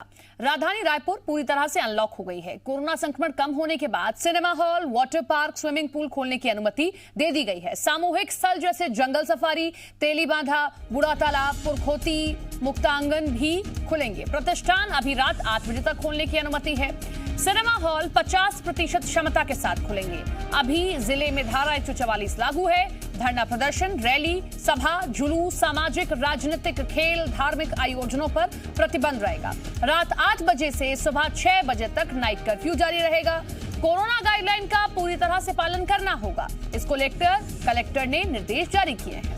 राजधानी रायपुर पूरी तरह से अनलॉक हो गई है। कोरोना संक्रमण कम होने के बाद cinema hall, water park, swimming pool खोलने की अनुमति दे दी गई है। सामूहिक स्थल जैसे जंगल सफारी, तेलीबांधा, बूढ़ा तालाब, पुरखोती, मुक्तांगन भी खुलेंगे। प्रतिष्ठान अभी रात 8 बजे तक खोलने की अनुमति है। सिनेमा हॉल 50% क्षमता के साथ खुलेंगे। अभी जिले में धारा 144 लागू है। धरना प्रदर्शन, रैली, सभा, जुलूस, सामाजिक, राजनीतिक, खेल, धार्मिक आयोजनों पर प्रतिबंध रहेगा। रात 8 बजे से सुबह 6 बजे तक नाइट कर्फ्यू जारी रहेगा। कोरोना गाइडलाइन का पूरी तरह से पालन करना होगा। इसको लेकर कलेक्टर ने निर्देश जारी किए हैं।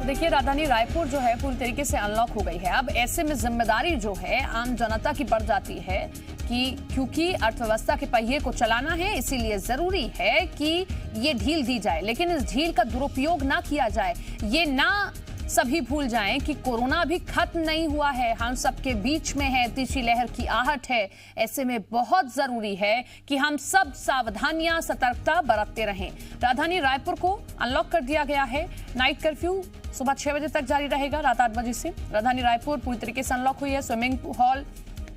देखिए, राजधानी रायपुर जो है पूरी तरीके से अनलॉक हो गई है। अब ऐसे में जिम्मेदारी जो है आम जनता की बढ़ जाती है क्योंकि अर्थव्यवस्था के पहिए को चलाना है, इसीलिए जरूरी है कि ये ढील दी जाए, लेकिन इस ढील का दुरुपयोग ना किया जाए। ये ना सभी भूल जाएं कि कोरोना अभी खत्म नहीं हुआ है, हम सबके बीच में है, तीसरी लहर की आहट है। ऐसे में बहुत जरूरी है कि हम सब सावधानियां, सतर्कता बरतते रहें। राजधानी रायपुर को अनलॉक कर दिया गया है। नाइट कर्फ्यू सुबह 6 बजे तक जारी रहेगा, रात 8 बजे से। राजधानी रायपुर पूरी तरीके से अनलॉक हुई है। स्विमिंग हॉल,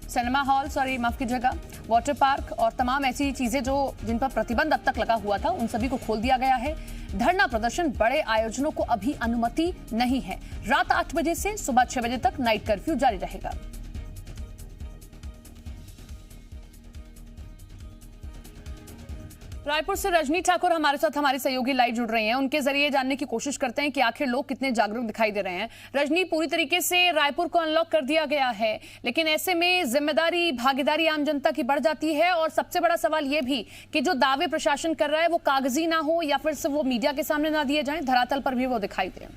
सिनेमा हॉल, माफ कीजिएगा, वाटर पार्क और तमाम ऐसी चीजें जिन पर प्रतिबंध अब तक लगा हुआ था, उन सभी को खोल दिया गया है। धरना प्रदर्शन, बड़े आयोजनों को अभी अनुमति नहीं है। रात 8 बजे से सुबह 6 बजे तक नाइट कर्फ्यू जारी रहेगा। रायपुर से रजनी ठाकुर हमारे साथ, हमारे सहयोगी लाइव जुड़ रहे हैं। उनके जरिए जानने की कोशिश करते हैं कि आखिर लोग कितने जागरूक दिखाई दे रहे हैं। रजनी, पूरी तरीके से रायपुर को अनलॉक कर दिया गया है, लेकिन ऐसे में जिम्मेदारी, भागीदारी आम जनता की बढ़ जाती है। और सबसे बड़ा सवाल यह भी कि जो दावे प्रशासन कर रहा है वो कागजी ना हो या फिर सिर्फ वो मीडिया के सामने ना दिए जाएं, धरातल पर भी वो दिखाई दे।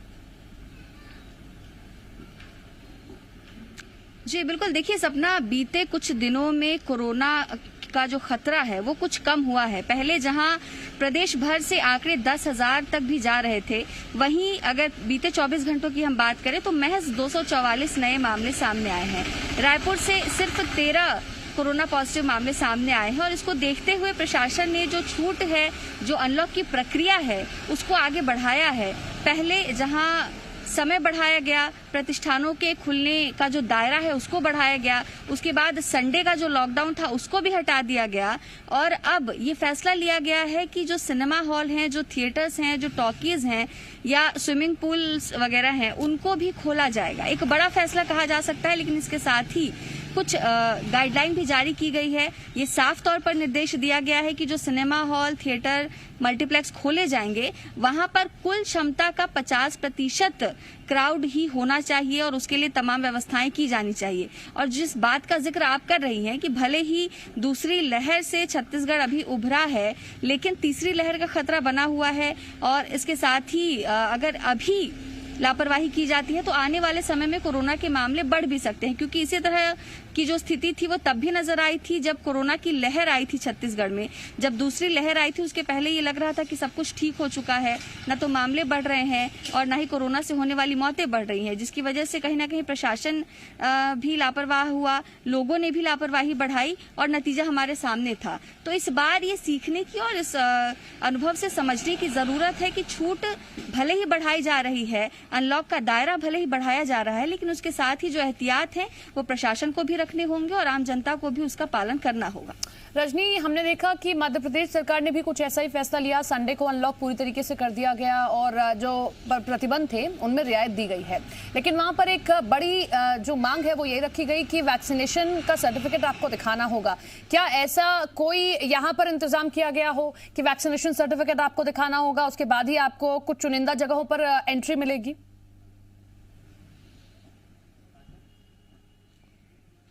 जी बिल्कुल, देखिए सपना, बीते कुछ दिनों में कोरोना का जो खतरा है वो कुछ कम हुआ है। पहले जहां प्रदेश भर से आंकड़े 10,000 तक भी जा रहे थे, वहीं अगर बीते 24 घंटों की हम बात करें तो महज 244 नए मामले सामने आए हैं। रायपुर से सिर्फ 13 कोरोना पॉजिटिव मामले सामने आए हैं और इसको देखते हुए प्रशासन ने जो छूट है, जो अनलॉक की प्रक्रिया है, उसको आगे बढ़ाया है। पहले जहां समय बढ़ाया गया, प्रतिष्ठानों के खुलने का जो दायरा है उसको बढ़ाया गया, उसके बाद संडे का जो लॉकडाउन था उसको भी हटा दिया गया और अब ये फैसला लिया गया है कि जो सिनेमा हॉल हैं, जो थिएटर्स हैं, जो टॉकीज हैं या स्विमिंग पूल्स वगैरह हैं, उनको भी खोला जाएगा। एक बड़ा फैसला कहा जा सकता है, लेकिन इसके साथ ही कुछ गाइडलाइन भी जारी की गई है। ये साफ तौर पर निर्देश दिया गया है कि जो सिनेमा हॉल, थिएटर, मल्टीप्लेक्स खोले जाएंगे, वहां पर कुल क्षमता का 50% क्राउड ही होना चाहिए और उसके लिए तमाम व्यवस्थाएं की जानी चाहिए। और जिस बात का जिक्र आप कर रही हैं कि भले ही दूसरी लहर से छत्तीसगढ़ अभी उभरा है, लेकिन तीसरी लहर का खतरा बना हुआ है और इसके साथ ही अगर अभी लापरवाही की जाती है तो आने वाले समय में कोरोना के मामले बढ़ भी सकते हैं, क्योंकि इसी तरह की जो स्थिति थी वो तब भी नजर आई थी जब कोरोना की लहर आई थी छत्तीसगढ़ में। जब दूसरी लहर आई थी उसके पहले ये लग रहा था कि सब कुछ ठीक हो चुका है, न तो मामले बढ़ रहे हैं और न ही कोरोना से होने वाली मौतें बढ़ रही हैं, जिसकी वजह से कहीं ना कहीं प्रशासन भी लापरवाह हुआ, लोगों ने भी लापरवाही बढ़ाई और नतीजा हमारे सामने था। तो इस बार ये सीखने की और इस अनुभव से समझने की जरूरत है कि छूट भले ही बढ़ाई जा रही है, अनलॉक का दायरा भले ही बढ़ाया जा रहा है, लेकिन उसके साथ ही जो एहतियात है वो प्रशासन को भी रखने होंगे और आम जनता को भी उसका पालन करना होगा। रजनी, हमने देखा कि मध्य प्रदेश सरकार ने भी कुछ ऐसा ही फैसला लिया। संडे को अनलॉक पूरी तरीके से कर दिया गया और जो प्रतिबंध थे उनमें रियायत दी गई है, लेकिन वहां पर एक बड़ी जो मांग है वो ये रखी गई कि वैक्सीनेशन का सर्टिफिकेट आपको दिखाना होगा। क्या ऐसा कोई यहाँ पर इंतजाम किया गया हो कि वैक्सीनेशन सर्टिफिकेट आपको दिखाना होगा, उसके बाद ही आपको कुछ चुनिंदा जगहों पर एंट्री मिलेगी?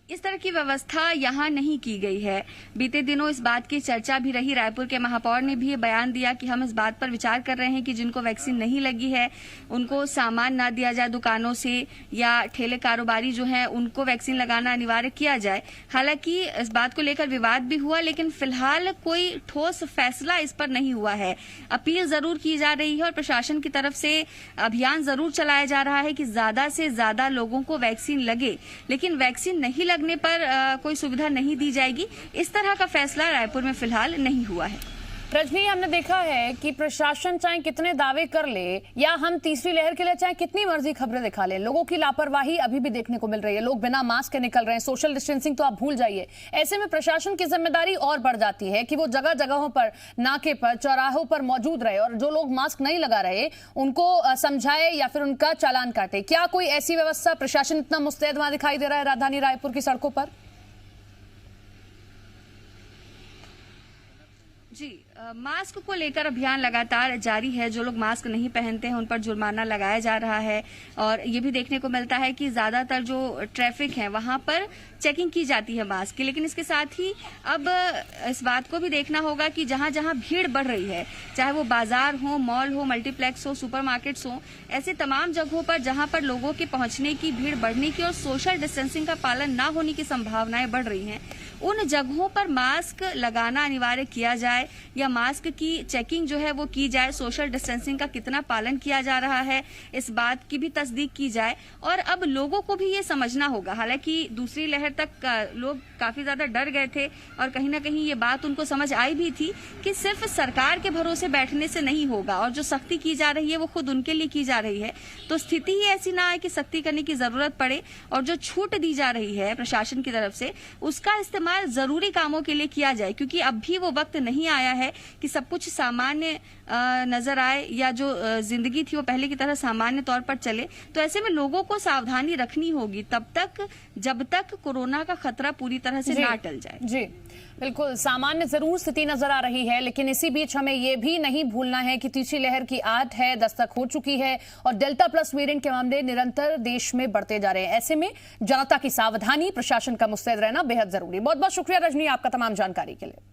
इस तरह की व्यवस्था यहाँ नहीं की गई है। बीते दिनों इस बात की चर्चा भी रही। रायपुर के महापौर ने भी ये बयान दिया कि हम इस बात पर विचार कर रहे हैं कि जिनको वैक्सीन नहीं लगी है उनको सामान ना दिया जाए दुकानों से, या ठेले कारोबारी जो हैं उनको वैक्सीन लगाना अनिवार्य किया जाए। हालांकि इस बात को लेकर विवाद भी हुआ, लेकिन फिलहाल कोई ठोस फैसला इस पर नहीं हुआ है। अपील जरूर की जा रही है और प्रशासन की तरफ से अभियान जरूर चलाया जा रहा है कि ज्यादा से ज्यादा लोगों को वैक्सीन लगे, लेकिन वैक्सीन नहीं लगने पर कोई सुविधा नहीं दी जाएगी। इस तरह का फैसला रायपुर में फिलहाल नहीं हुआ है। रजनी, हमने देखा है कि प्रशासन चाहे कितने दावे कर ले या हम तीसरी लहर के लिए चाहे कितनी मर्जी खबरें दिखा लें, लोगों की लापरवाही अभी भी देखने को मिल रही है। लोग बिना मास्क के निकल रहे हैं, सोशल डिस्टेंसिंग तो आप भूल जाइए। ऐसे में प्रशासन की जिम्मेदारी और बढ़ जाती है कि वो जगह जगहों पर, नाके पर, चौराहों पर मौजूद रहे और जो लोग मास्क नहीं लगा रहे उनको समझाए या फिर उनका चालान काटे। क्या कोई ऐसी व्यवस्था, प्रशासन इतना मुस्तैद वहां दिखाई दे रहा है राजधानी रायपुर की सड़कों पर? जी, मास्क को लेकर अभियान लगातार जारी है। जो लोग मास्क नहीं पहनते हैं उन पर जुर्माना लगाया जा रहा है और ये भी देखने को मिलता है कि ज्यादातर जो ट्रैफिक है वहां पर चेकिंग की जाती है मास्क की। लेकिन इसके साथ ही अब इस बात को भी देखना होगा कि जहां जहां भीड़ बढ़ रही है, चाहे वो बाजार हो, मॉल हो, मल्टीप्लेक्स हो, सुपरमार्केट्स हो, ऐसे तमाम जगहों पर जहां पर लोगों के पहुंचने की, भीड़ बढ़ने की और सोशल डिस्टेंसिंग का पालन न होने की संभावनाएं बढ़ रही हैं, उन जगहों पर मास्क लगाना अनिवार्य किया जाए या मास्क की चेकिंग जो है वो की जाए। सोशल डिस्टेंसिंग का कितना पालन किया जा रहा है इस बात की भी तस्दीक की जाए। और अब लोगों को भी ये समझना होगा, हालांकि दूसरी लहर तक लोग काफी ज्यादा डर गए थे और कहीं ना कहीं ये बात उनको समझ आई भी थी कि सिर्फ सरकार के भरोसे बैठने से नहीं होगा और जो सख्ती की जा रही है वो खुद उनके लिए की जा रही है। तो स्थिति ही ऐसी ना आए कि सख्ती करने की जरूरत पड़े और जो छूट दी जा रही है प्रशासन की तरफ से उसका इस्तेमाल जरूरी कामों के लिए किया जाए, क्योंकि अब भी वो वक्त नहीं आया है कि सब कुछ सामान्य नजर आए या जो जिंदगी थी वो पहले की तरह सामान्य तौर पर चले। तो ऐसे में लोगों को सावधानी रखनी होगी तब तक जब तक कोरोना का खतरा पूरी तरह से ना टल जाए। जी बिल्कुल, सामान्य जरूर स्थिति नजर आ रही है, लेकिन इसी बीच हमें यह भी नहीं भूलना है कि तीसरी लहर की आहट है, दस्तक हो चुकी है और डेल्टा प्लस वेरिएंट के मामले निरंतर देश में बढ़ते जा रहे हैं। ऐसे में जनता की सावधानी, प्रशासन का मुस्तैद रहना बेहद जरूरी। बहुत बहुत शुक्रिया रजनी आपका तमाम जानकारी के लिए।